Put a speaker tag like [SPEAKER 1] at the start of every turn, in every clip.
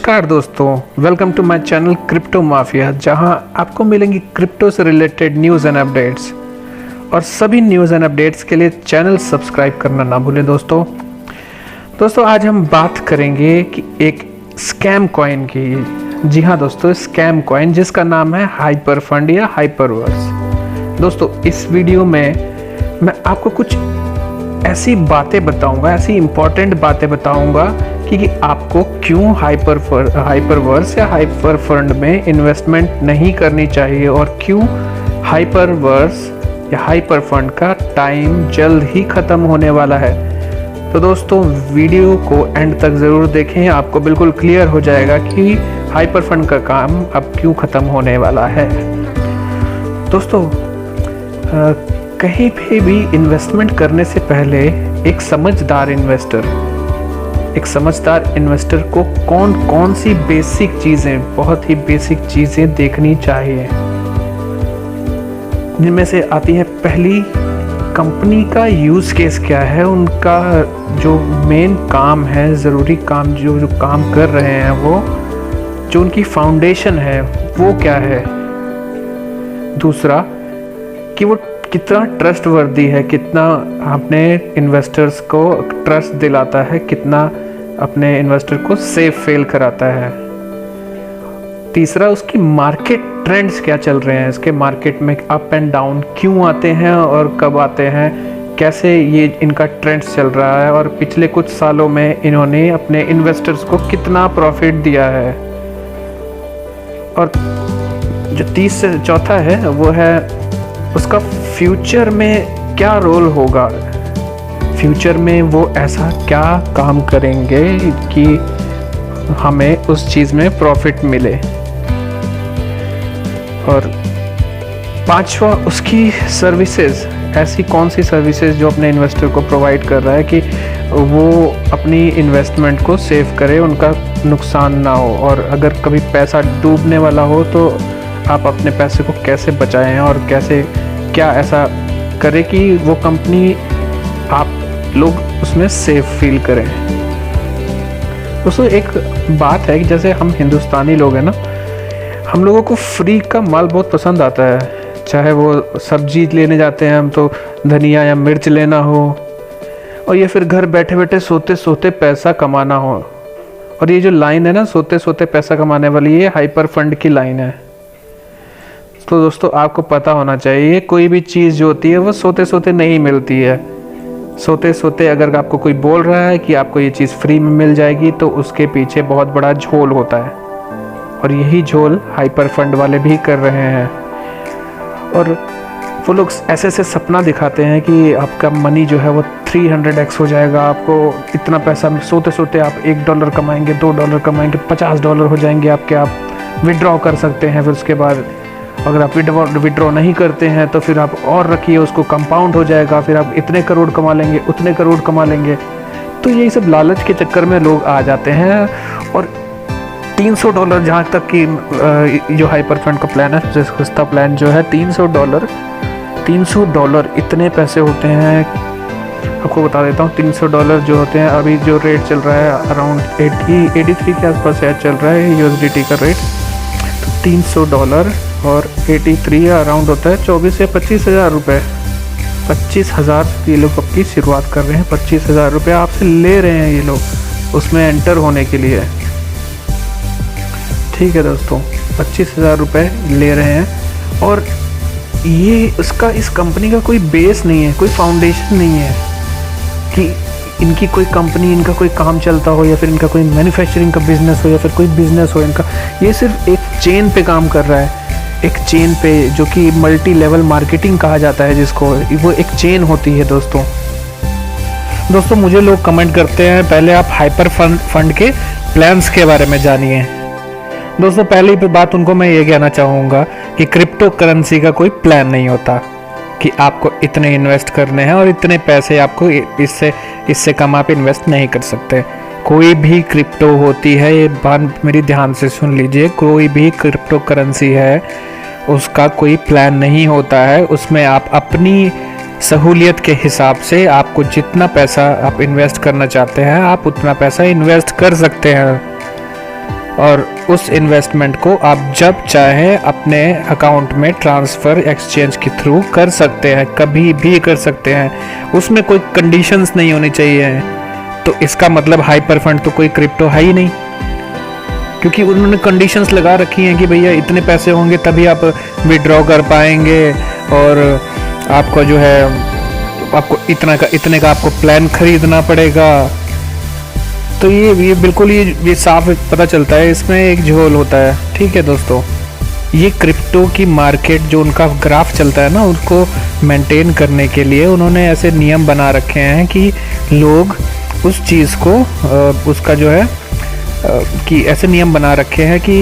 [SPEAKER 1] नमस्कार दोस्तों, welcome to my channel crypto mafia, जहां आपको मिलेंगी क्रिप्टो से रिलेटेड न्यूज़ एंड अपडेट्स। और सभी न्यूज़ एंड अपडेट्स के लिए चैनल सब्सक्राइब करना ना भूलें। दोस्तों आज हम बात करेंगे कि एक स्कैम कॉइन की। जी हाँ दोस्तों, स्कैम कॉइन जिसका नाम है हाइपर फंड या हाइपरवर्स। दोस्तों इस वीडियो में मैं आपको कुछ ऐसी बातें बताऊंगा, ऐसी इंपॉर्टेंट बातें बताऊंगा कि आपको क्यों हाइपरवर्स या हाइपर फंड में इन्वेस्टमेंट नहीं करनी चाहिए और क्यों हाइपरवर्स या हाइपर फंड का टाइम जल्द ही ख़त्म होने वाला है। तो दोस्तों वीडियो को एंड तक ज़रूर देखें, आपको बिल्कुल क्लियर हो जाएगा कि हाइपर फंड का काम अब क्यों ख़त्म होने वाला है। दोस्तों कहीं पे भी इन्वेस्टमेंट करने से पहले एक समझदार इन्वेस्टर को कौन कौन सी बेसिक चीज़ें, बहुत ही बेसिक चीज़ें देखनी चाहिए, जिनमें से आती है पहली, कंपनी का यूज़ केस क्या है, उनका जो मेन काम है, ज़रूरी काम जो काम कर रहे हैं, वो जो उनकी फाउंडेशन है वो क्या है। दूसरा कि वो कितना ट्रस्टवर्दी है, कितना अपने इन्वेस्टर्स को ट्रस्ट दिलाता है, कितना अपने इन्वेस्टर को सेफ फेल कराता है। तीसरा उसकी मार्केट ट्रेंड्स क्या चल रहे हैं, इसके मार्केट में अप एंड डाउन क्यों आते हैं और कब आते हैं, कैसे ये इनका ट्रेंड्स चल रहा है और पिछले कुछ सालों में इन्होंने अपने इन्वेस्टर्स को कितना प्रॉफिट दिया है। और जो चौथा है वो है उसका फ्यूचर में क्या रोल होगा, फ्यूचर में वो ऐसा क्या काम करेंगे कि हमें उस चीज़ में प्रॉफिट मिले। और पांचवा उसकी सर्विसेज, ऐसी कौन सी सर्विसेज जो अपने इन्वेस्टर को प्रोवाइड कर रहा है कि वो अपनी इन्वेस्टमेंट को सेव करे, उनका नुकसान ना हो, और अगर कभी पैसा डूबने वाला हो तो आप अपने पैसे को कैसे बचाएं और कैसे क्या ऐसा करें कि वो कंपनी आप लोग उसमें सेफ फील करें। दोस्तों एक बात है कि जैसे हम हिंदुस्तानी लोग हैं ना, हम लोगों को फ्री का माल बहुत पसंद आता है, चाहे वो सब्जी लेने जाते हैं हम तो धनिया या मिर्च लेना हो, और ये फिर घर बैठे बैठे सोते सोते पैसा कमाना हो। और ये जो लाइन है ना, सोते सोते पैसा कमाने वाली, ये हाइपर फंड की लाइन है। तो दोस्तों आपको पता होना चाहिए कोई भी चीज़ जो होती है वो सोते सोते नहीं मिलती है। सोते सोते अगर आपको कोई बोल रहा है कि आपको ये चीज़ फ्री में मिल जाएगी तो उसके पीछे बहुत बड़ा झोल होता है, और यही झोल हाइपर फंड वाले भी कर रहे हैं। और वो लोग ऐसे ऐसे सपना दिखाते हैं कि आपका मनी जो है वो 300x हो जाएगा, आपको इतना पैसा सोते सोते आप $1 कमाएंगे, $2 कमाएंगे, $50 हो जाएंगे आपके, आप विड्रॉ कर सकते हैं। फिर उसके बाद अगर आप विड्रॉ नहीं करते हैं तो फिर आप और रखिए, उसको कंपाउंड हो जाएगा, फिर आप इतने करोड़ कमा लेंगे, उतने करोड़ कमा लेंगे। तो यही सब लालच के चक्कर में लोग आ जाते हैं। और $300 जहाँ तक कि जो हाइपर फंड का प्लान है, सस्ता प्लान जो है $300 इतने पैसे होते हैं। आपको बता देता हूँ, $300 जो होते हैं, अभी जो रेट चल रहा है अराउंड 83 के आसपास चल रहा है USDT का रेट। तो $300 और 83 अराउंड होता है 24 से 25 हज़ार रुपये। 25,000 ये लोग अपनी शुरुआत कर रहे हैं, 25,000 रुपये आपसे ले रहे हैं ये लोग उसमें एंटर होने के लिए। ठीक है दोस्तों, 25,000 रुपये ले रहे हैं, और ये उसका, इस कंपनी का कोई बेस नहीं है, कोई फाउंडेशन नहीं है कि इनकी कोई कंपनी, इनका कोई काम चलता हो, या फिर इनका कोई मैन्युफैक्चरिंग का बिजनेस हो, या फिर कोई बिजनेस हो इनका। ये सिर्फ एक चेन पे काम कर रहा है, एक चेन पे, जो कि मल्टी लेवल मार्केटिंग कहा जाता है जिसको, वो एक चेन होती है। दोस्तों मुझे लोग कमेंट करते हैं पहले आप हाइपर फंड के प्लान्स के बारे में जानिए। दोस्तों पहली बात उनको मैं ये कहना चाहूँगा कि क्रिप्टो करेंसी का कोई प्लान नहीं होता कि आपको इतने इन्वेस्ट करने हैं और इतने पैसे आपको इससे कम आप इन्वेस्ट नहीं कर सकते। कोई भी क्रिप्टो होती है, ये बात मेरी ध्यान से सुन लीजिए, कोई भी क्रिप्टो करेंसी है उसका कोई प्लान नहीं होता है। उसमें आप अपनी सहूलियत के हिसाब से आपको जितना पैसा आप इन्वेस्ट करना चाहते हैं आप उतना पैसा इन्वेस्ट कर सकते हैं। और उस इन्वेस्टमेंट को आप जब चाहे अपने अकाउंट में ट्रांसफ़र एक्सचेंज के थ्रू कर सकते हैं, कभी भी कर सकते हैं। उसमें कोई कंडीशंस नहीं होनी चाहिए। तो इसका मतलब हाइपर फंड तो कोई क्रिप्टो है ही नहीं, क्योंकि उन्होंने कंडीशंस लगा रखी हैं कि भैया इतने पैसे होंगे तभी आप विड्रॉ कर पाएंगे, और आपको जो है आपको इतने का आपको प्लान खरीदना पड़ेगा। तो ये बिल्कुल ये साफ पता चलता है इसमें एक झोल होता है। ठीक है दोस्तों, ये क्रिप्टो की मार्केट जो उनका ग्राफ चलता है ना, उनको मेंटेन करने के लिए उन्होंने ऐसे नियम बना रखे हैं कि लोग उस चीज़ को उसका जो है कि ऐसे नियम बना रखे हैं कि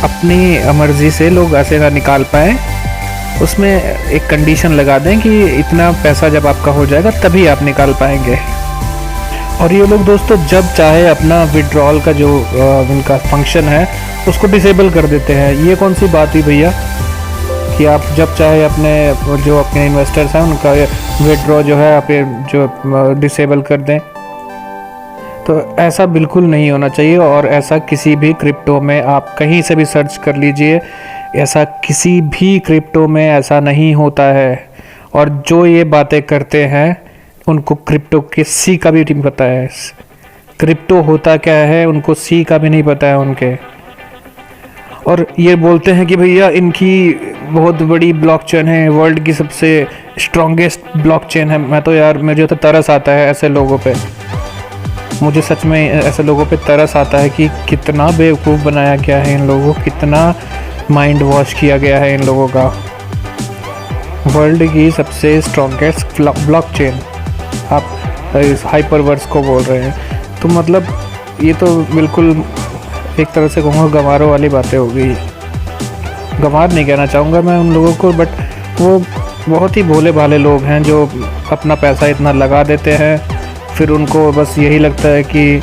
[SPEAKER 1] अपनी मर्ज़ी से लोग ऐसे ना निकाल पाएँ। उसमें एक कंडीशन लगा दें कि इतना पैसा जब आपका हो जाएगा तभी आप निकाल पाएंगे। और ये लोग दोस्तों जब चाहे अपना विड्रॉल का जो इनका फंक्शन है उसको डिसेबल कर देते हैं। ये कौन सी बात हुई भैया कि आप जब चाहे अपने इन्वेस्टर्स हैं उनका विड्रॉ जो है आप जो डिसेबल कर दें। तो ऐसा बिल्कुल नहीं होना चाहिए, और ऐसा किसी भी क्रिप्टो में आप कहीं से भी सर्च कर लीजिए, ऐसा किसी भी क्रिप्टो में ऐसा नहीं होता है। और जो ये बातें करते हैं उनको क्रिप्टो के सी का भी नहीं पता है, क्रिप्टो होता क्या है उनको सी का भी नहीं पता है उनके। और ये बोलते हैं कि भैया इनकी बहुत बड़ी ब्लॉकचेन है, वर्ल्ड की सबसे स्ट्रॉन्गेस्ट ब्लॉकचेन है। मैं तो यार मुझे तो तरस आता है ऐसे लोगों पे, मुझे सच में ऐसे लोगों पे तरस आता है कि कितना बेवकूफ़ बनाया गया है इन लोगों को, कितना माइंड वॉश किया गया है इन लोगों का। वर्ल्ड की सबसे स्ट्रॉन्गेस्ट ब्लॉकचेन आप इस हाइपरवर्स को बोल रहे हैं, तो मतलब ये तो बिल्कुल एक तरह से कहूँगा गंवारों वाली बातें हो गई। गंवार नहीं कहना चाहूँगा मैं उन लोगों को, बट वो बहुत ही भोले भाले लोग हैं जो अपना पैसा इतना लगा देते हैं, फिर उनको बस यही लगता है कि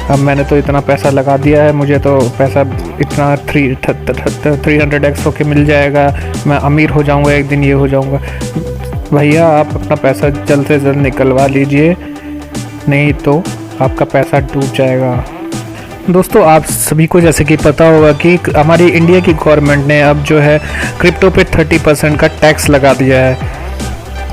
[SPEAKER 1] अब मैंने तो इतना पैसा लगा दिया है, मुझे तो पैसा इतना 300x होके मिल जाएगा, मैं अमीर हो जाऊंगा एक दिन, ये हो जाऊंगा। भैया आप अपना पैसा जल्द से जल्द निकलवा लीजिए, नहीं तो आपका पैसा डूब जाएगा। दोस्तों आप सभी को जैसे कि पता होगा कि हमारी इंडिया की गवर्नमेंट ने अब जो है क्रिप्टो पे 30% का टैक्स लगा दिया है।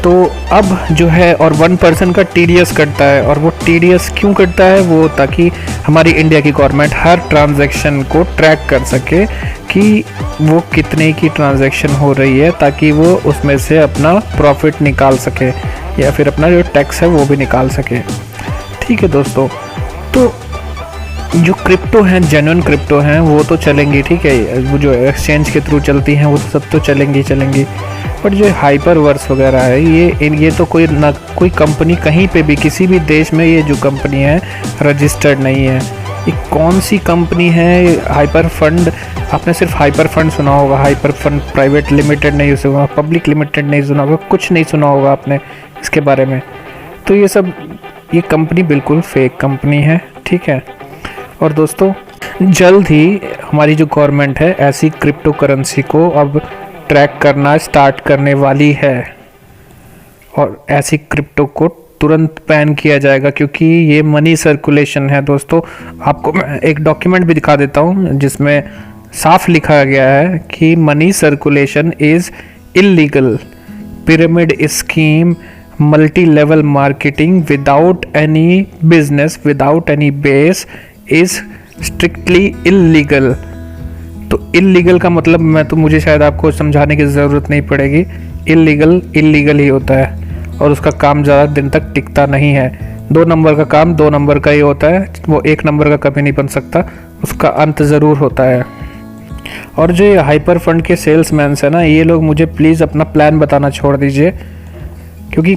[SPEAKER 1] तो अब जो है और 1% का TDS कटता है, और वो TDS क्यों कटता है, वो ताकि हमारी इंडिया की गवर्नमेंट हर ट्रांजैक्शन को ट्रैक कर सके कि वो कितने की ट्रांजैक्शन हो रही है, ताकि वो उसमें से अपना प्रॉफिट निकाल सके या फिर अपना जो टैक्स है वो भी निकाल सके। ठीक है दोस्तों, तो जो क्रिप्टो हैं, जेन्युइन क्रिप्टो हैं, वो तो चलेंगी, ठीक है, वो जो एक्सचेंज के थ्रू चलती हैं वो तो सब तो चलेंगी, बट जो हाइपरवर्स वगैरह है ये तो कोई कंपनी कहीं पे भी किसी भी देश में ये जो कंपनी है रजिस्टर्ड नहीं है। ये कौन सी कंपनी है हाइपर फंड? आपने सिर्फ हाइपर फंड सुना होगा, हाइपर फंड प्राइवेट लिमिटेड नहीं सुना होगा, पब्लिक लिमिटेड नहीं सुना होगा, कुछ नहीं सुना होगा आपने इसके बारे में। तो ये कंपनी बिल्कुल फेक कंपनी है, ठीक है। और दोस्तों जल्द ही हमारी जो गवर्नमेंट है ऐसी क्रिप्टो करेंसी को अब ट्रैक करना स्टार्ट करने वाली है, और ऐसी क्रिप्टो को तुरंत बैन किया जाएगा, क्योंकि ये मनी सर्कुलेशन है। दोस्तों आपको मैं एक डॉक्यूमेंट भी दिखा देता हूँ जिसमें साफ लिखा गया है कि money circulation is illegal, pyramid scheme, multi level marketing without any business, without any base is strictly illegal. तो इलीगल का मतलब मुझे शायद आपको समझाने की ज़रूरत नहीं पड़ेगी, इलीगल ही होता है, और उसका काम ज़्यादा दिन तक टिकता नहीं है। 2 नंबर का काम 2 नंबर का ही होता है, वो 1 नंबर का कभी नहीं बन सकता, उसका अंत ज़रूर होता है। और जो ये हाइपर फंड के सेल्समैन है ना, ये लोग मुझे प्लीज़ अपना प्लान बताना छोड़ दीजिए, क्योंकि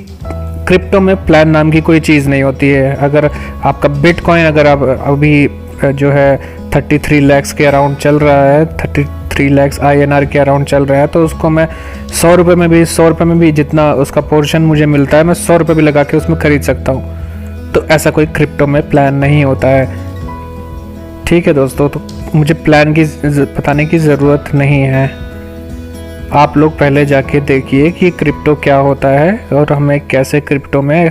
[SPEAKER 1] क्रिप्टो में प्लान नाम की कोई चीज़ नहीं होती है। अगर आपका बिटकॉइन अगर आप अभी जो है 33 लाख के अराउंड चल रहा है, 33 लाख INR के अराउंड चल रहा है, तो उसको मैं 100 रुपये में भी जितना उसका पोर्शन मुझे मिलता है, मैं 100 रुपये भी लगा के उसमें ख़रीद सकता हूँ। तो ऐसा कोई क्रिप्टो में प्लान नहीं होता है, ठीक है दोस्तों। तो मुझे प्लान की बताने की ज़रूरत नहीं है, आप लोग पहले जाके देखिए कि क्रिप्टो क्या होता है और हमें कैसे क्रिप्टो में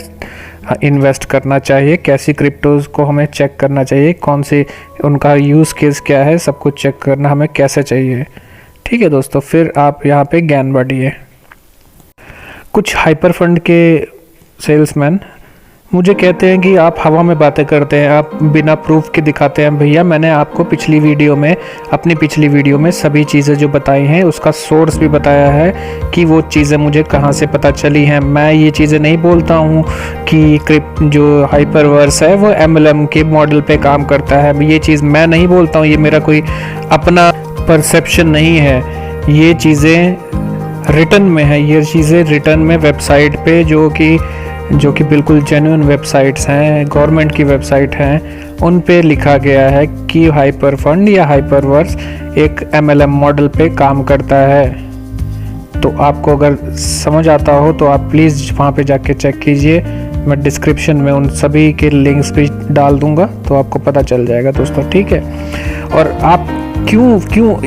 [SPEAKER 1] इन्वेस्ट करना चाहिए, कैसी क्रिप्टोज़ को हमें चेक करना चाहिए, कौन से उनका यूज़ केस क्या है, सब कुछ चेक करना हमें कैसे चाहिए। ठीक है दोस्तों, फिर आप यहाँ पे ज्ञान बांटिए। कुछ हाइपर फंड के सेल्समैन मुझे कहते हैं कि आप हवा में बातें करते हैं, आप बिना प्रूफ के दिखाते हैं। भैया मैंने आपको अपनी पिछली वीडियो में सभी चीज़ें जो बताई हैं उसका सोर्स भी बताया है कि वो चीज़ें मुझे कहाँ से पता चली हैं। मैं ये चीज़ें नहीं बोलता हूँ कि जो हाइपरवर्स है वो MLM के मॉडल पे काम करता है, ये चीज़ मैं नहीं बोलता हूँ, ये मेरा कोई अपना परसेप्शन नहीं है। ये चीज़ें रिटर्न में है, ये चीज़ें रिटर्न में वेबसाइट पे जो कि बिल्कुल जेन्युइन वेबसाइट्स हैं, गवर्नमेंट की वेबसाइट हैं, उन पे लिखा गया है कि हाइपर फंड या हाइपरवर्स एक MLM मॉडल पे काम करता है। तो आपको अगर समझ आता हो तो आप प्लीज़ वहाँ पे जाके चेक कीजिए। मैं डिस्क्रिप्शन में उन सभी के लिंक्स भी डाल दूँगा तो आपको पता चल जाएगा दोस्तों। ठीक है, और आप क्यों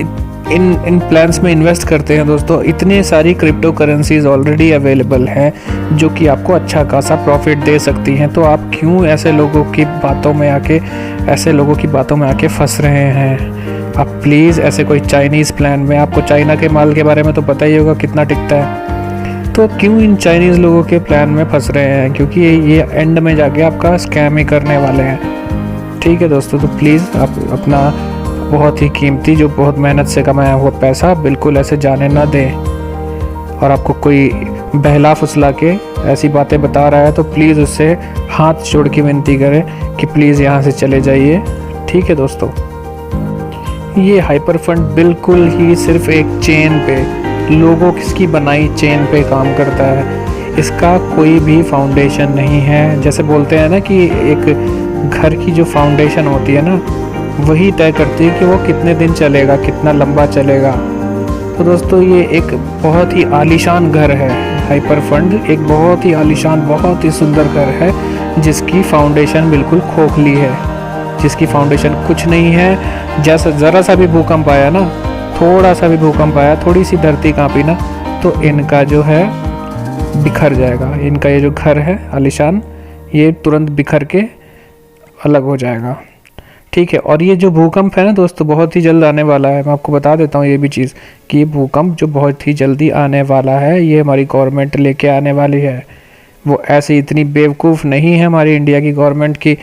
[SPEAKER 1] इन प्लान्स में इन्वेस्ट करते हैं दोस्तों? इतने सारी क्रिप्टो करेंसीज ऑलरेडी अवेलेबल हैं जो कि आपको अच्छा खासा प्रॉफिट दे सकती हैं, तो आप क्यों ऐसे लोगों की बातों में आके फंस रहे हैं? आप प्लीज़ ऐसे कोई चाइनीज़ प्लान में, आपको चाइना के माल के बारे में तो पता ही होगा कितना टिकता है, तो क्यों इन चाइनीज़ लोगों के प्लान में फंस रहे हैं? क्योंकि ये एंड में जाके आपका स्कैम ही करने वाले हैं। ठीक है दोस्तों, तो प्लीज़ आप अपना बहुत ही कीमती, जो बहुत मेहनत से कमाया हुआ पैसा बिल्कुल ऐसे जाने ना दें। और आपको कोई बहला फुसला के ऐसी बातें बता रहा है तो प्लीज़ उससे हाथ जोड़ के विनती करें कि प्लीज़ यहाँ से चले जाइए। ठीक है दोस्तों, ये हाइपर फंड बिल्कुल ही सिर्फ एक चेन पे, लोगों किसकी बनाई चेन पे काम करता है। इसका कोई भी फाउंडेशन नहीं है। जैसे बोलते हैं ना कि एक घर की जो फाउंडेशन होती है ना, वही तय करती है कि वो कितने दिन चलेगा, कितना लंबा चलेगा। तो दोस्तों ये एक बहुत ही आलीशान घर है, हाइपर फंड एक बहुत ही आलीशान, बहुत ही सुंदर घर है जिसकी फाउंडेशन बिल्कुल खोखली है, जिसकी फाउंडेशन कुछ नहीं है। जैसा ज़रा सा भी भूकंप आया ना, थोड़ा सा भी भूकंप आया, थोड़ी सी धरती कांपी ना, तो इनका जो है बिखर जाएगा। इनका ये जो घर है आलीशान, ये तुरंत बिखर के अलग हो जाएगा। ठीक है, और ये जो भूकंप है ना दोस्तों, बहुत ही जल्द आने वाला है। मैं आपको बता देता हूँ ये भी चीज़ कि ये भूकंप जो बहुत ही जल्दी आने वाला है, ये हमारी गवर्नमेंट लेके आने वाली है। वो ऐसे इतनी बेवकूफ़ नहीं है हमारी इंडिया की गवर्नमेंट की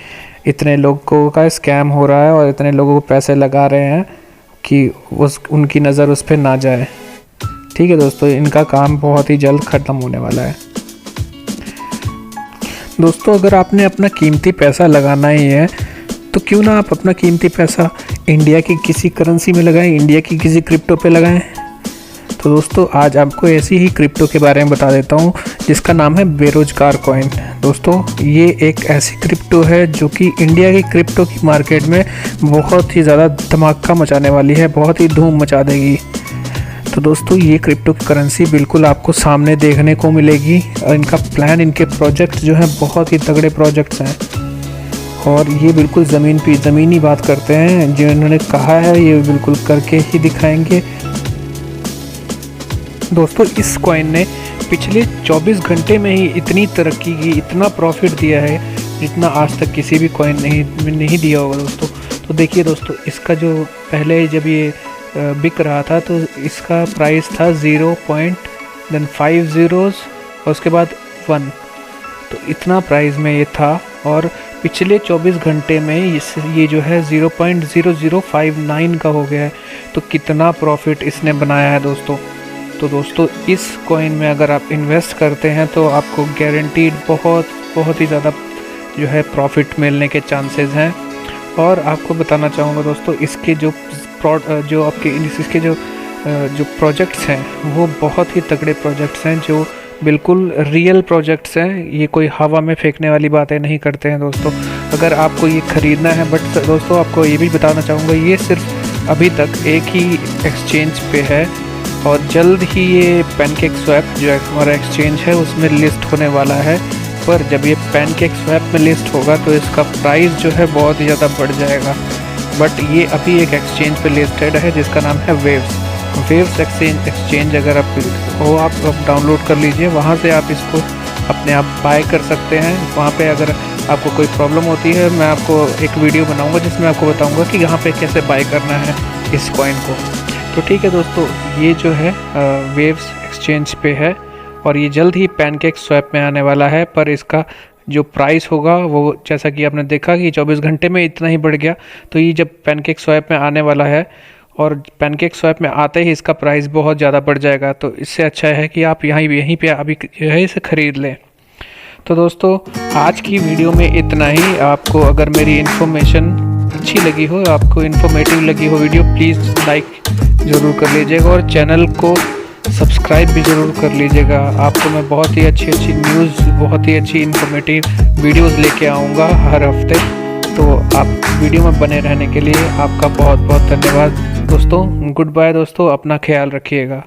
[SPEAKER 1] इतने लोगों का स्कैम हो रहा है और इतने लोगों को पैसे लगा रहे हैं कि उनकी नज़र उस पर ना जाए। ठीक है दोस्तों, इनका काम बहुत ही जल्द ख़त्म होने वाला है। दोस्तों अगर आपने अपना कीमती पैसा लगाना ही है तो क्यों ना आप अपना कीमती पैसा इंडिया की किसी करेंसी में लगाएं, इंडिया की किसी क्रिप्टो पे लगाएं। तो दोस्तों आज आपको ऐसी ही क्रिप्टो के बारे में बता देता हूँ जिसका नाम है बेरोजगार कॉइन। दोस्तों ये एक ऐसी क्रिप्टो है जो कि इंडिया की क्रिप्टो की मार्केट में बहुत ही ज़्यादा धमाका मचाने वाली है, बहुत ही धूम मचा देगी। तो दोस्तों ये क्रिप्टो करेंसी बिल्कुल आपको सामने देखने को मिलेगी और इनका प्लान, इनके प्रोजेक्ट जो हैं बहुत ही तगड़े प्रोजेक्ट्स हैं और ये बिल्कुल ज़मीनी बात करते हैं। जो इन्होंने कहा है ये बिल्कुल करके ही दिखाएंगे। दोस्तों इस कॉइन ने पिछले 24 घंटे में ही इतनी तरक्की की, इतना प्रॉफिट दिया है जितना आज तक किसी भी कॉइन नहीं दिया होगा दोस्तों। तो देखिए दोस्तों, इसका जो पहले जब ये बिक रहा था तो इसका प्राइस था 0.5 zeros और उसके बाद 1, तो इतना प्राइस में ये था और पिछले 24 घंटे में ये जो है 0.0059 का हो गया है। तो कितना प्रॉफिट इसने बनाया है दोस्तों। तो दोस्तों इस कॉइन में अगर आप इन्वेस्ट करते हैं तो आपको गारंटीड बहुत ही ज़्यादा जो है प्रॉफिट मिलने के चांसेस हैं। और आपको बताना चाहूँगा दोस्तों, इसके जो प्रोजेक्ट्स हैं वो बहुत ही तगड़े प्रोजेक्ट्स हैं, जो बिल्कुल रियल प्रोजेक्ट्स हैं। ये कोई हवा में फेंकने वाली बातें नहीं करते हैं दोस्तों। अगर आपको ये ख़रीदना है, बट दोस्तों आपको ये भी बताना चाहूँगा, ये सिर्फ अभी तक एक ही एक्सचेंज पे है और जल्द ही ये पैनकेक स्वैप जो हमारा एक्सचेंज है उसमें लिस्ट होने वाला है। पर जब ये पैनकेक स्वैप में लिस्ट होगा तो इसका प्राइस जो है बहुत ही ज़्यादा बढ़ जाएगा। बट ये अभी एक एक्सचेंज पे लिस्टेड है जिसका नाम है वेव्स एक्सचेंज। अगर आप डाउनलोड कर लीजिए, वहाँ से आप इसको अपने आप बाय कर सकते हैं। वहाँ पे अगर आपको कोई प्रॉब्लम होती है, मैं आपको एक वीडियो बनाऊंगा जिसमें आपको बताऊंगा कि यहाँ पे कैसे बाय करना है इस कॉइन को। तो ठीक है दोस्तों, ये जो है वेव्स एक्सचेंज पे है और ये जल्द ही पैनकेक स्वैप में आने वाला है। पर इसका जो प्राइस होगा वो, जैसा कि आपने देखा कि 24 घंटे में इतना ही बढ़ गया, तो ये जब पैनकेक स्वैप में आने वाला है और पैनकेक स्वैप में आते ही इसका प्राइस बहुत ज़्यादा बढ़ जाएगा। तो इससे अच्छा है कि आप यहीं पे अभी जो है इसे ख़रीद लें। तो दोस्तों, आज की वीडियो में इतना ही। आपको अगर मेरी इन्फॉर्मेशन अच्छी लगी हो, आपको इन्फॉर्मेटिव लगी हो वीडियो, प्लीज़ लाइक ज़रूर कर लीजिएगा और चैनल को सब्सक्राइब भी ज़रूर कर लीजिएगा। आपको मैं बहुत ही अच्छी न्यूज़, बहुत ही अच्छी इन्फॉर्मेटिव वीडियोज़ लेके आऊँगा हर हफ्ते। तो आप वीडियो में बने रहने के लिए आपका बहुत बहुत धन्यवाद दोस्तों। गुड बाय दोस्तों, अपना ख्याल रखिएगा।